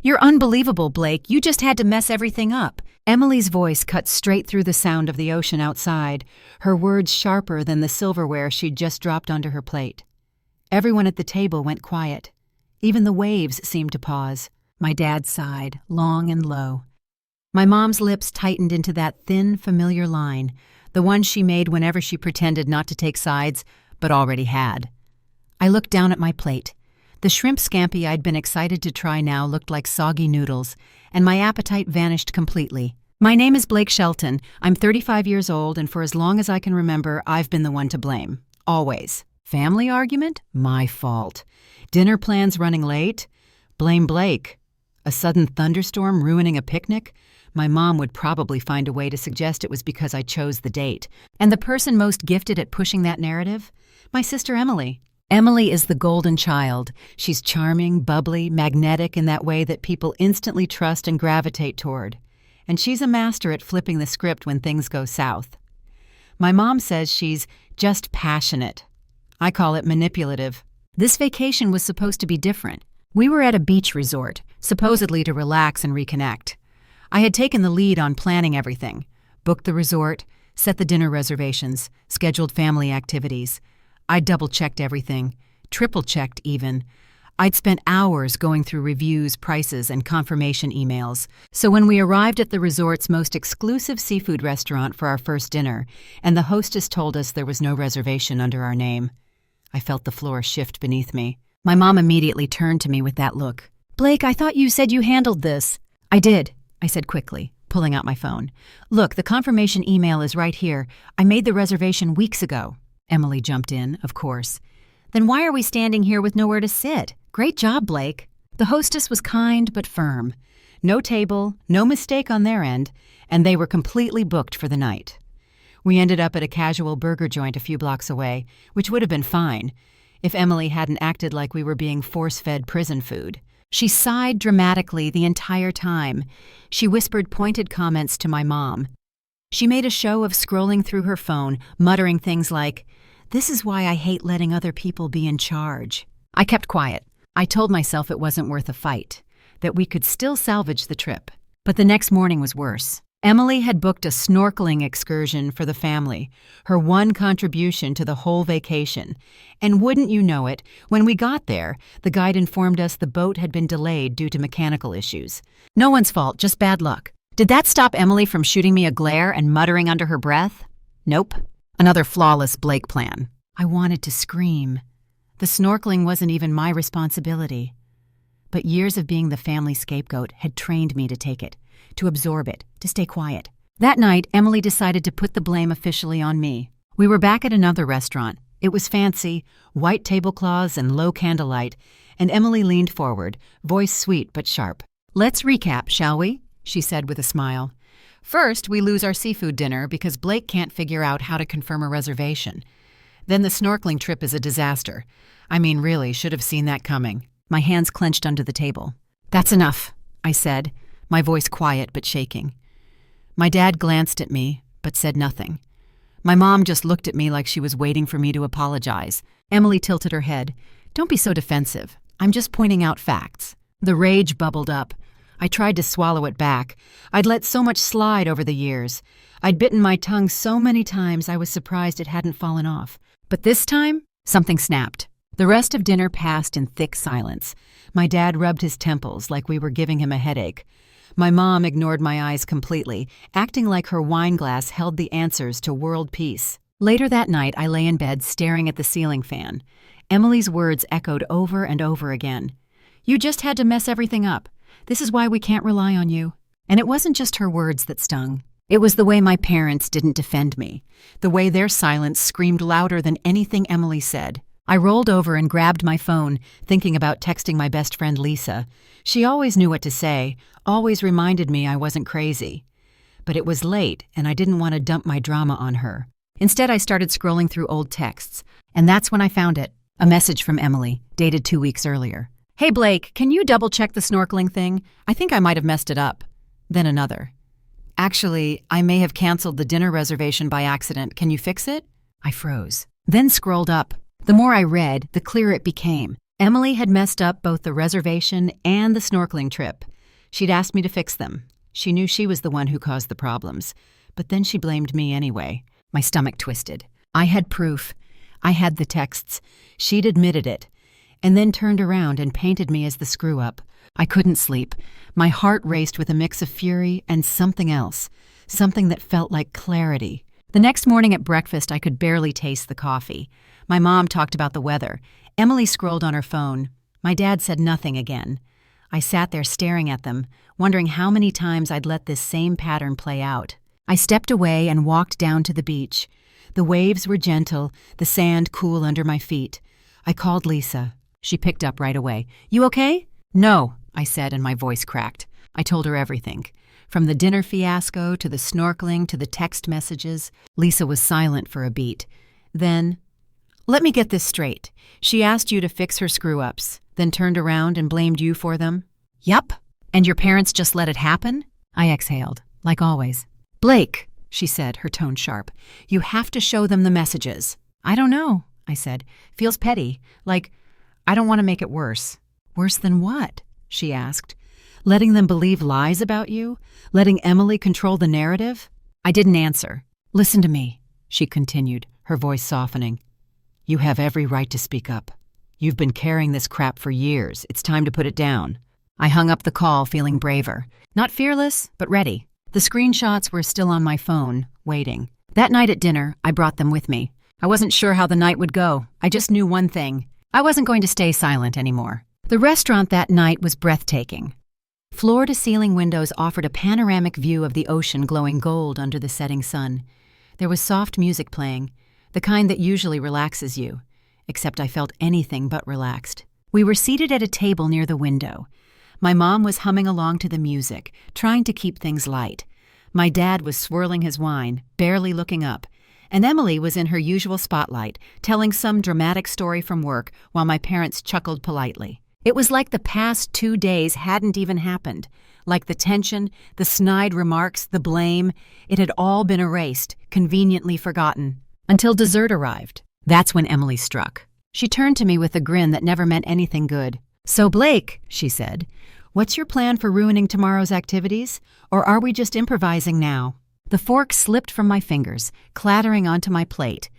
"You're unbelievable, Blake. You just had to mess everything up." Emily's voice cut straight through the sound of the ocean outside, her words sharper than the silverware she'd just dropped onto her plate. Everyone at the table went quiet. Even the waves seemed to pause. My dad sighed, long and low. My mom's lips tightened into that thin, familiar line, the one she made whenever she pretended not to take sides, but already had. I looked down at my plate. The shrimp scampi I'd been excited to try now looked like soggy noodles, and my appetite vanished completely. "My name is Blake Shelton. I'm 35 years old, and for as long as I can remember, I've been the one to blame. Always. Family argument? My fault. Dinner plans running late? Blame Blake. A sudden thunderstorm ruining a picnic? My mom would probably find a way to suggest it was because I chose the date. And the person most gifted at pushing that narrative? My sister Emily. Emily is the golden child. She's charming, bubbly, magnetic in that way that people instantly trust and gravitate toward. And she's a master at flipping the script when things go south. My mom says she's just passionate. I call it manipulative. This vacation was supposed to be different. We were at a beach resort, supposedly to relax and reconnect. I had taken the lead on planning everything, booked the resort, set the dinner reservations, scheduled family activities. I'd double-checked everything, triple-checked even. I'd spent hours going through reviews, prices, and confirmation emails. So when we arrived at the resort's most exclusive seafood restaurant for our first dinner, and the hostess told us there was no reservation under our name, I felt the floor shift beneath me. My mom immediately turned to me with that look. "Blake, I thought you said you handled this." "I did," I said quickly, pulling out my phone. "Look, the confirmation email is right here. I made the reservation weeks ago." Emily jumped in, of course. "Then why are we standing here with nowhere to sit? Great job, Blake." The hostess was kind but firm. No table, no mistake on their end, and they were completely booked for the night. We ended up at a casual burger joint a few blocks away, which would have been fine if Emily hadn't acted like we were being force-fed prison food. She sighed dramatically the entire time. She whispered pointed comments to my mom. She made a show of scrolling through her phone, muttering things like, "This is why I hate letting other people be in charge." I kept quiet. I told myself it wasn't worth a fight, that we could still salvage the trip. But the next morning was worse. Emily had booked a snorkeling excursion for the family, her one contribution to the whole vacation. And wouldn't you know it, when we got there, the guide informed us the boat had been delayed due to mechanical issues. No one's fault, just bad luck. Did that stop Emily from shooting me a glare and muttering under her breath? Nope. Another flawless Blake plan. I wanted to scream. The snorkeling wasn't even my responsibility. But years of being the family scapegoat had trained me to take it, to absorb it, to stay quiet. That night, Emily decided to put the blame officially on me. We were back at another restaurant. It was fancy, white tablecloths and low candlelight, and Emily leaned forward, voice sweet but sharp. "Let's recap, shall we?" she said with a smile. "First, we lose our seafood dinner because Blake can't figure out how to confirm a reservation. Then the snorkeling trip is a disaster. I mean, really, should have seen that coming." My hands clenched under the table. "That's enough," I said, my voice quiet but shaking. My dad glanced at me, but said nothing. My mom just looked at me like she was waiting for me to apologize. Emily tilted her head. "Don't be so defensive. I'm just pointing out facts." The rage bubbled up. I tried to swallow it back. I'd let so much slide over the years. I'd bitten my tongue so many times I was surprised it hadn't fallen off. But this time, something snapped. The rest of dinner passed in thick silence. My dad rubbed his temples like we were giving him a headache. My mom ignored my eyes completely, acting like her wine glass held the answers to world peace. Later that night, I lay in bed staring at the ceiling fan. Emily's words echoed over and over again. "You just had to mess everything up. This is why we can't rely on you." And it wasn't just her words that stung. It was the way my parents didn't defend me, the way their silence screamed louder than anything Emily said. I rolled over and grabbed my phone, thinking about texting my best friend Lisa. She always knew what to say, always reminded me I wasn't crazy. But it was late, and I didn't want to dump my drama on her. Instead, I started scrolling through old texts, and that's when I found it. A message from Emily, dated 2 weeks earlier. "Hey Blake, can you double-check the snorkeling thing? I think I might have messed it up." Then another. "Actually, I may have canceled the dinner reservation by accident. Can you fix it?" I froze. Then scrolled up. The more I read, the clearer it became. Emily had messed up both the reservation and the snorkeling trip. She'd asked me to fix them. She knew she was the one who caused the problems. But then she blamed me anyway. My stomach twisted. I had proof. I had the texts. She'd admitted it. And then turned around and painted me as the screw-up. I couldn't sleep. My heart raced with a mix of fury and something else. Something that felt like clarity. The next morning at breakfast, I could barely taste the coffee. My mom talked about the weather. Emily scrolled on her phone. My dad said nothing again. I sat there staring at them, wondering how many times I'd let this same pattern play out. I stepped away and walked down to the beach. The waves were gentle, the sand cool under my feet. I called Lisa. She picked up right away. "You okay?" "No," I said, and my voice cracked. I told her everything. From the dinner fiasco to the snorkeling to the text messages. Lisa was silent for a beat. Then, "Let me get this straight. She asked you to fix her screw-ups, then turned around and blamed you for them?" "Yup." "And your parents just let it happen?" I exhaled, like always. "Blake," she said, her tone sharp, "you have to show them the messages." "I don't know," I said. "Feels petty. Like, I don't want to make it worse." "Worse than what?" she asked. "Letting them believe lies about you? Letting Emily control the narrative?" I didn't answer. "Listen to me," she continued, her voice softening. "You have every right to speak up. You've been carrying this crap for years. It's time to put it down." I hung up the call feeling braver. Not fearless, but ready. The screenshots were still on my phone, waiting. That night at dinner, I brought them with me. I wasn't sure how the night would go. I just knew one thing. I wasn't going to stay silent anymore. The restaurant that night was breathtaking. Floor-to-ceiling windows offered a panoramic view of the ocean glowing gold under the setting sun. There was soft music playing, the kind that usually relaxes you, except I felt anything but relaxed. We were seated at a table near the window. My mom was humming along to the music, trying to keep things light. My dad was swirling his wine, barely looking up, and Emily was in her usual spotlight, telling some dramatic story from work while my parents chuckled politely. It was like the past 2 days hadn't even happened. Like the tension, the snide remarks, the blame, it had all been erased, conveniently forgotten. Until dessert arrived. That's when Emily struck. She turned to me with a grin that never meant anything good. "So Blake," she said, "what's your plan for ruining tomorrow's activities? Or are we just improvising now?" The fork slipped from my fingers, clattering onto my plate.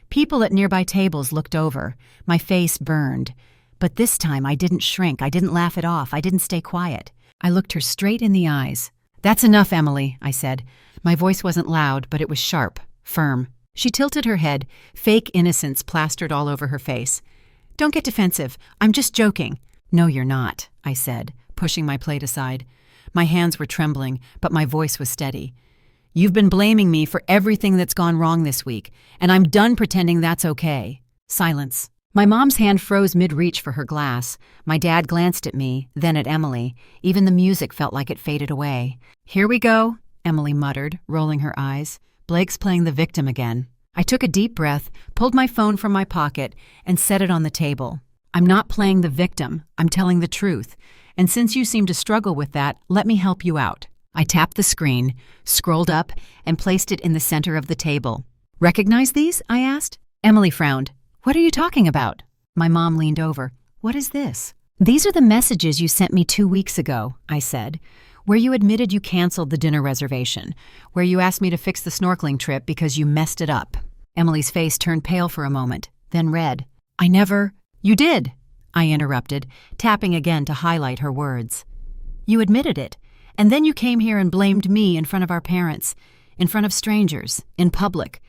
People at nearby tables looked over. My face burned. But this time I didn't shrink, I didn't laugh it off, I didn't stay quiet. I looked her straight in the eyes. "That's enough, Emily," I said. My voice wasn't loud, but it was sharp, firm. She tilted her head, fake innocence plastered all over her face. "Don't get defensive, I'm just joking." "No, you're not," I said, pushing my plate aside. My hands were trembling, but my voice was steady. "You've been blaming me for everything that's gone wrong this week, and I'm done pretending that's okay." Silence. My mom's hand froze mid-reach for her glass. My dad glanced at me, then at Emily. Even the music felt like it faded away. "Here we go," Emily muttered, rolling her eyes. "Blake's playing the victim again." I took a deep breath, pulled my phone from my pocket, and set it on the table. "I'm not playing the victim. I'm telling the truth. And since you seem to struggle with that, let me help you out." I tapped the screen, scrolled up, and placed it in the center of the table. "Recognize these?" I asked. Emily frowned. "What are you talking about?" My mom leaned over. "What is this?" "These are the messages you sent me 2 weeks ago," I said, "where you admitted you canceled the dinner reservation, where you asked me to fix the snorkeling trip because you messed it up." Emily's face turned pale for a moment, then red. "I never—" "You did," I interrupted, tapping again to highlight her words. "You admitted it, and then you came here and blamed me in front of our parents, in front of strangers, in public.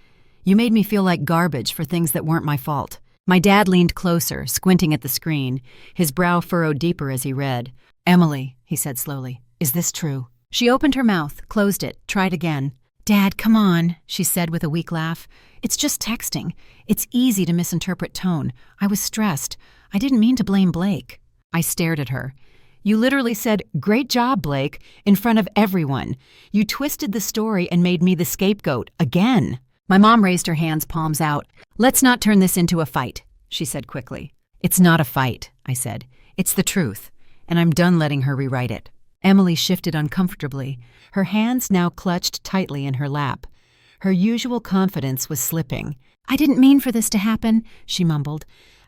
You made me feel like garbage for things that weren't my fault." My dad leaned closer, squinting at the screen, his brow furrowed deeper as he read. "Emily," he said slowly, "is this true?" She opened her mouth, closed it, tried again. "Dad, come on," she said with a weak laugh. "It's just texting. It's easy to misinterpret tone. I was stressed. I didn't mean to blame Blake." I stared at her. "You literally said, 'Great job, Blake,' in front of everyone. You twisted the story and made me the scapegoat, again." My mom raised her hands, palms out. "Let's not turn this into a fight," she said quickly. "It's not a fight," I said. "It's the truth, and I'm done letting her rewrite it." Emily shifted uncomfortably, her hands now clutched tightly in her lap. Her usual confidence was slipping. "I didn't mean for this to happen," she mumbled.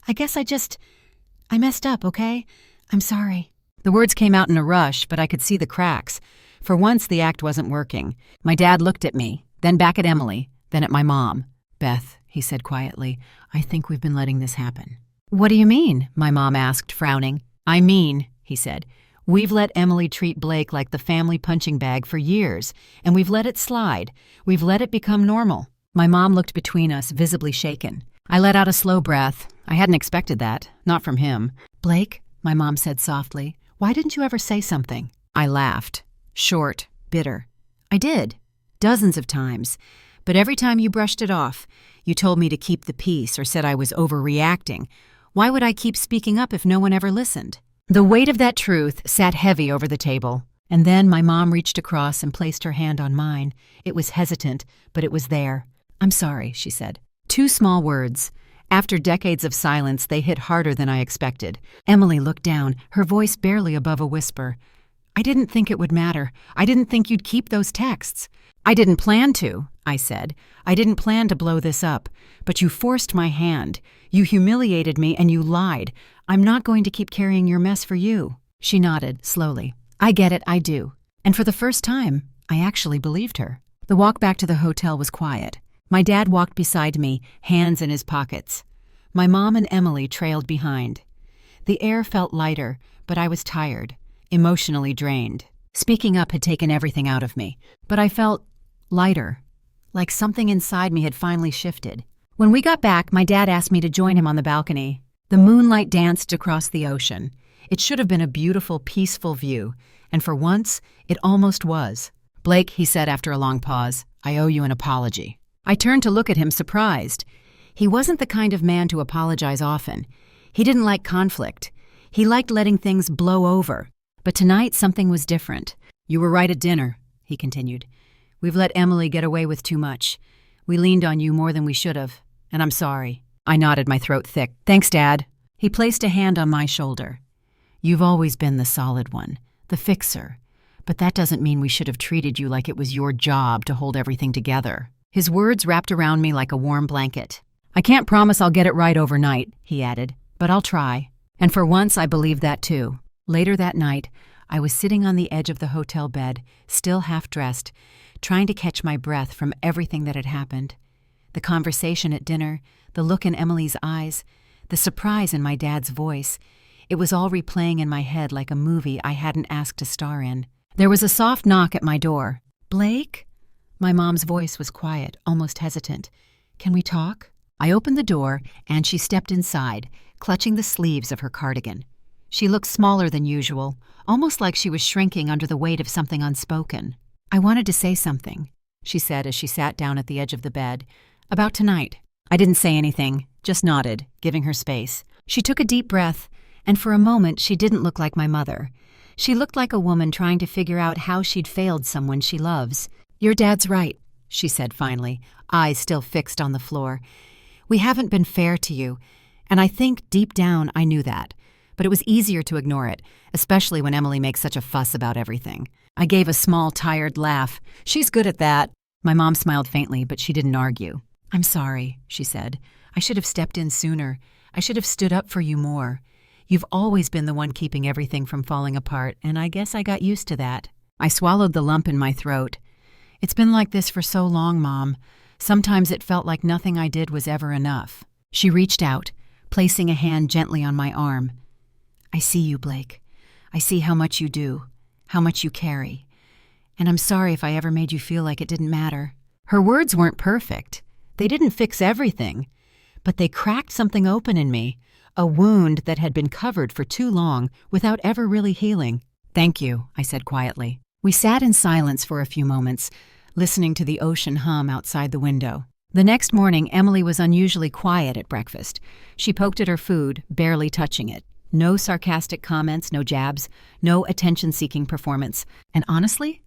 "I guess I messed up, okay? I'm sorry." The words came out in a rush, but I could see the cracks. For once, the act wasn't working. My dad looked at me, then back at Emily, then at my mom. "Beth," he said quietly, "I think we've been letting this happen." "What do you mean?" my mom asked, frowning. "I mean," he said, "we've let Emily treat Blake like the family punching bag for years, and we've let it slide. We've let it become normal." My mom looked between us, visibly shaken. I let out a slow breath. I hadn't expected that, not from him. "Blake," my mom said softly, "why didn't you ever say something?" I laughed. Short, bitter. "I did. Dozens of times. But every time you brushed it off. You told me to keep the peace or said I was overreacting. Why would I keep speaking up if no one ever listened?" The weight of that truth sat heavy over the table. And then my mom reached across and placed her hand on mine. It was hesitant, but it was there. "I'm sorry," she said. 2 small words. After decades of silence, they hit harder than I expected. Emily looked down, her voice barely above a whisper. "I didn't think it would matter. I didn't think you'd keep those texts." "I didn't plan to," I said. "I didn't plan to blow this up. But you forced my hand. You humiliated me and you lied. I'm not going to keep carrying your mess for you." She nodded, slowly. "I get it, I do." And for the first time, I actually believed her. The walk back to the hotel was quiet. My dad walked beside me, hands in his pockets. My mom and Emily trailed behind. The air felt lighter, but I was tired, emotionally drained. Speaking up had taken everything out of me, but I felt lighter, like something inside me had finally shifted. When we got back, my dad asked me to join him on the balcony. The moonlight danced across the ocean. It should have been a beautiful, peaceful view, and for once, it almost was. "Blake," he said after a long pause, "I owe you an apology." I turned to look at him, surprised. He wasn't the kind of man to apologize often. He didn't like conflict. He liked letting things blow over. But tonight, something was different. "You were right at dinner," he continued. "We've let Emily get away with too much. We leaned on you more than we should have, and I'm sorry." I nodded, my throat thick. "Thanks, Dad." He placed a hand on my shoulder. "You've always been the solid one, the fixer. But that doesn't mean we should have treated you like it was your job to hold everything together." His words wrapped around me like a warm blanket. "I can't promise I'll get it right overnight," he added, "but I'll try." And for once, I believed that too. Later that night, I was sitting on the edge of the hotel bed, still half-dressed, trying to catch my breath from everything that had happened. The conversation at dinner, the look in Emily's eyes, the surprise in my dad's voice. It was all replaying in my head like a movie I hadn't asked to star in. There was a soft knock at my door. "Blake?" My mom's voice was quiet, almost hesitant. "Can we talk?" I opened the door, and she stepped inside, clutching the sleeves of her cardigan. She looked smaller than usual, almost like she was shrinking under the weight of something unspoken. "I wanted to say something," she said as she sat down at the edge of the bed. "About tonight." I didn't say anything, just nodded, giving her space. She took a deep breath, and for a moment she didn't look like my mother. She looked like a woman trying to figure out how she'd failed someone she loves. "Your dad's right," she said finally, eyes still fixed on the floor. "We haven't been fair to you, and I think deep down I knew that. But it was easier to ignore it, especially when Emily makes such a fuss about everything." I gave a small, tired laugh. "She's good at that." My mom smiled faintly, but she didn't argue. "I'm sorry," she said. "I should have stepped in sooner. I should have stood up for you more. You've always been the one keeping everything from falling apart, and I guess I got used to that." I swallowed the lump in my throat. "It's been like this for so long, Mom. Sometimes it felt like nothing I did was ever enough." She reached out, placing a hand gently on my arm. "I see you, Blake. I see how much you do, how much you carry. And I'm sorry if I ever made you feel like it didn't matter." Her words weren't perfect. They didn't fix everything. But they cracked something open in me, a wound that had been covered for too long without ever really healing. "Thank you," I said quietly. We sat in silence for a few moments, listening to the ocean hum outside the window. The next morning, Emily was unusually quiet at breakfast. She poked at her food, barely touching it. No sarcastic comments, no jabs, no attention-seeking performance. And honestly,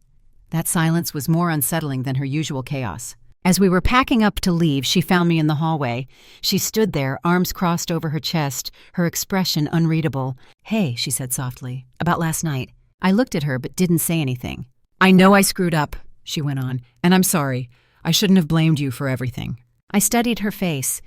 that silence was more unsettling than her usual chaos. As we were packing up to leave, she found me in the hallway. She stood there, arms crossed over her chest, her expression unreadable. "Hey," she said softly, "about last night." I looked at her but didn't say anything. "I know I screwed up," she went on, "and I'm sorry. I shouldn't have blamed you for everything." I studied her face.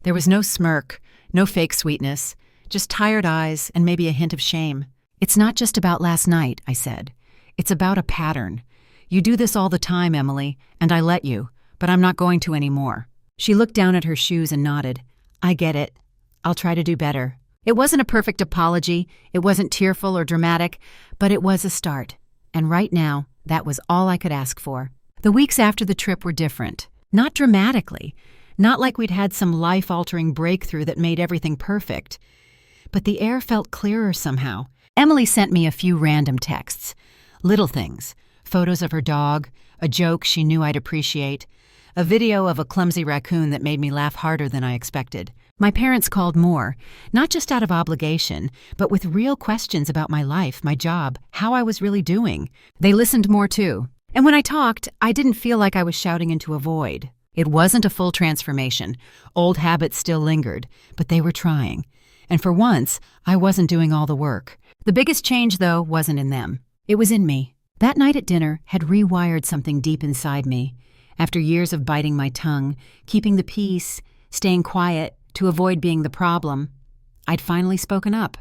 There was no smirk, no fake sweetness, just tired eyes and maybe a hint of shame. "It's not just about last night," I said. "It's about a pattern. You do this all the time, Emily, and I let you, but I'm not going to anymore." She looked down at her shoes and nodded. "I get it. I'll try to do better." It wasn't a perfect apology, it wasn't tearful or dramatic, but it was a start. And right now, that was all I could ask for. The weeks after the trip were different. Not dramatically. Not like we'd had some life-altering breakthrough that made everything perfect. But the air felt clearer somehow. Emily sent me a few random texts. Little things. Photos of her dog, a joke she knew I'd appreciate, a video of a clumsy raccoon that made me laugh harder than I expected. My parents called more, not just out of obligation, but with real questions about my life, my job, how I was really doing. They listened more too. And when I talked, I didn't feel like I was shouting into a void. It wasn't a full transformation. Old habits still lingered, but they were trying. And for once, I wasn't doing all the work. The biggest change, though, wasn't in them. It was in me. That night at dinner had rewired something deep inside me. After years of biting my tongue, keeping the peace, staying quiet to avoid being the problem, I'd finally spoken up.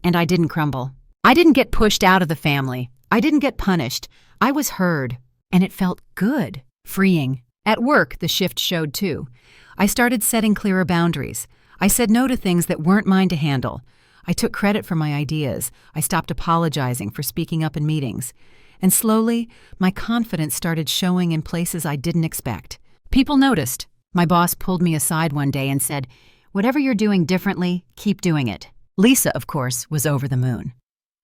And I didn't crumble. I didn't get pushed out of the family. I didn't get punished. I was heard. And it felt good, freeing. At work, the shift showed too. I started setting clearer boundaries. I said no to things that weren't mine to handle. I took credit for my ideas. I stopped apologizing for speaking up in meetings. And slowly, my confidence started showing in places I didn't expect. People noticed. My boss pulled me aside one day and said, "Whatever you're doing differently, keep doing it." Lisa, of course, was over the moon.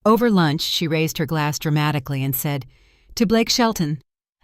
Over lunch, she raised her glass dramatically and said, "To Blake Shelton,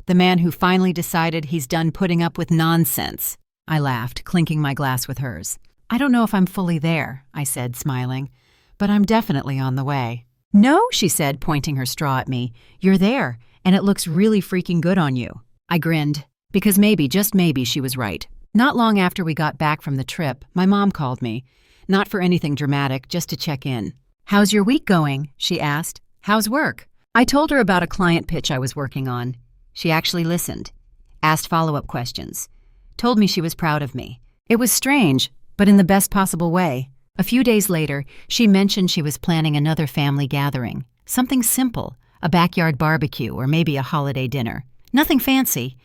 the man who finally decided he's done putting up with nonsense." I laughed, clinking my glass with hers. "I don't know if I'm fully there," I said, smiling, "but I'm definitely on the way." "No," she said, pointing her straw at me. "You're there, and it looks really freaking good on you." I grinned, because maybe, just maybe, she was right. Not long after we got back from the trip, my mom called me. Not for anything dramatic, just to check in. "How's your week going?" she asked. "How's work?" I told her about a client pitch I was working on. She actually listened, asked follow-up questions, told me she was proud of me. It was strange, but in the best possible way. A few days later, she mentioned she was planning another family gathering. Something simple, a backyard barbecue or maybe a holiday dinner. Nothing fancy.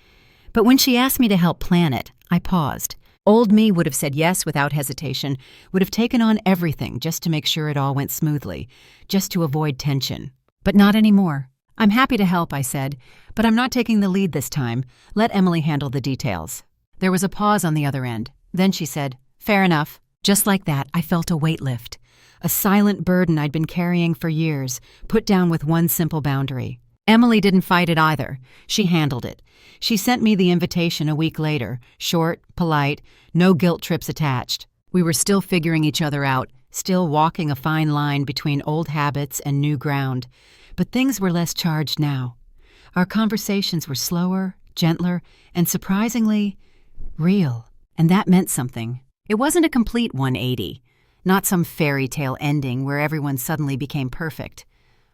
But when she asked me to help plan it, I paused. Old me would have said yes without hesitation, would have taken on everything just to make sure it all went smoothly, just to avoid tension. But not anymore. "I'm happy to help," I said, "but I'm not taking the lead this time. Let Emily handle the details." There was a pause on the other end. Then she said, "Fair enough." Just like that, I felt a weight lift. A silent burden I'd been carrying for years, put down with one simple boundary. Emily didn't fight it either. She handled it. She sent me the invitation a week later, short, polite, no guilt trips attached. We were still figuring each other out, still walking a fine line between old habits and new ground. But things were less charged now. Our conversations were slower, gentler, and surprisingly real. And that meant something. It wasn't a complete 180, not some fairy tale ending where everyone suddenly became perfect.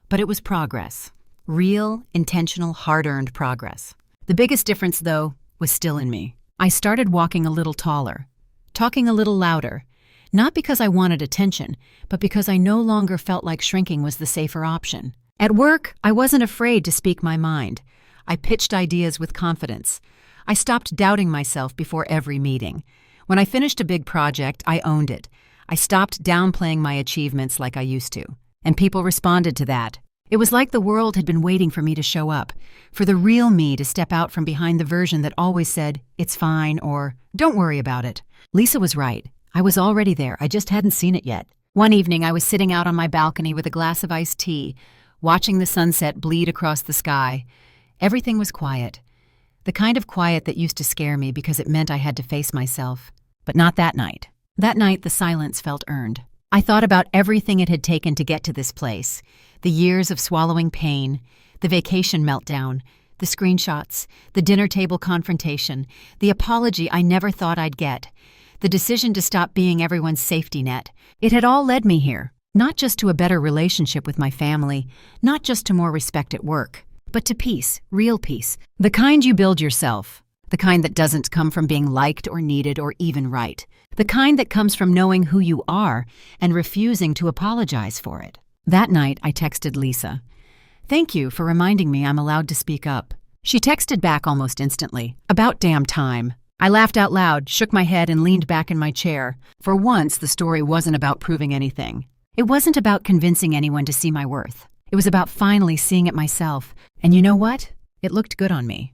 But it was progress. Real, intentional, hard-earned progress. The biggest difference, though, was still in me. I started walking a little taller, talking a little louder, not because I wanted attention, but because I no longer felt like shrinking was the safer option. At work, I wasn't afraid to speak my mind. I pitched ideas with confidence. I stopped doubting myself before every meeting. When I finished a big project, I owned it. I stopped downplaying my achievements like I used to. And people responded to that. It was like the world had been waiting for me to show up, for the real me to step out from behind the version that always said, "It's fine," or "Don't worry about it." Lisa was right. I was already there. I just hadn't seen it yet. One evening, I was sitting out on my balcony with a glass of iced tea, watching the sunset bleed across the sky. Everything was quiet. The kind of quiet that used to scare me because it meant I had to face myself. But not that night. That night, the silence felt earned. I thought about everything it had taken to get to this place. The years of swallowing pain, the vacation meltdown, the screenshots, the dinner table confrontation, the apology I never thought I'd get, the decision to stop being everyone's safety net. It had all led me here, not just to a better relationship with my family, not just to more respect at work, but to peace, real peace, the kind you build yourself. The kind that doesn't come from being liked or needed or even right. The kind that comes from knowing who you are and refusing to apologize for it. That night, I texted Lisa. "Thank you for reminding me I'm allowed to speak up." She texted back almost instantly. "About damn time." I laughed out loud, shook my head, and leaned back in my chair. For once, the story wasn't about proving anything. It wasn't about convincing anyone to see my worth. It was about finally seeing it myself. And you know what? It looked good on me.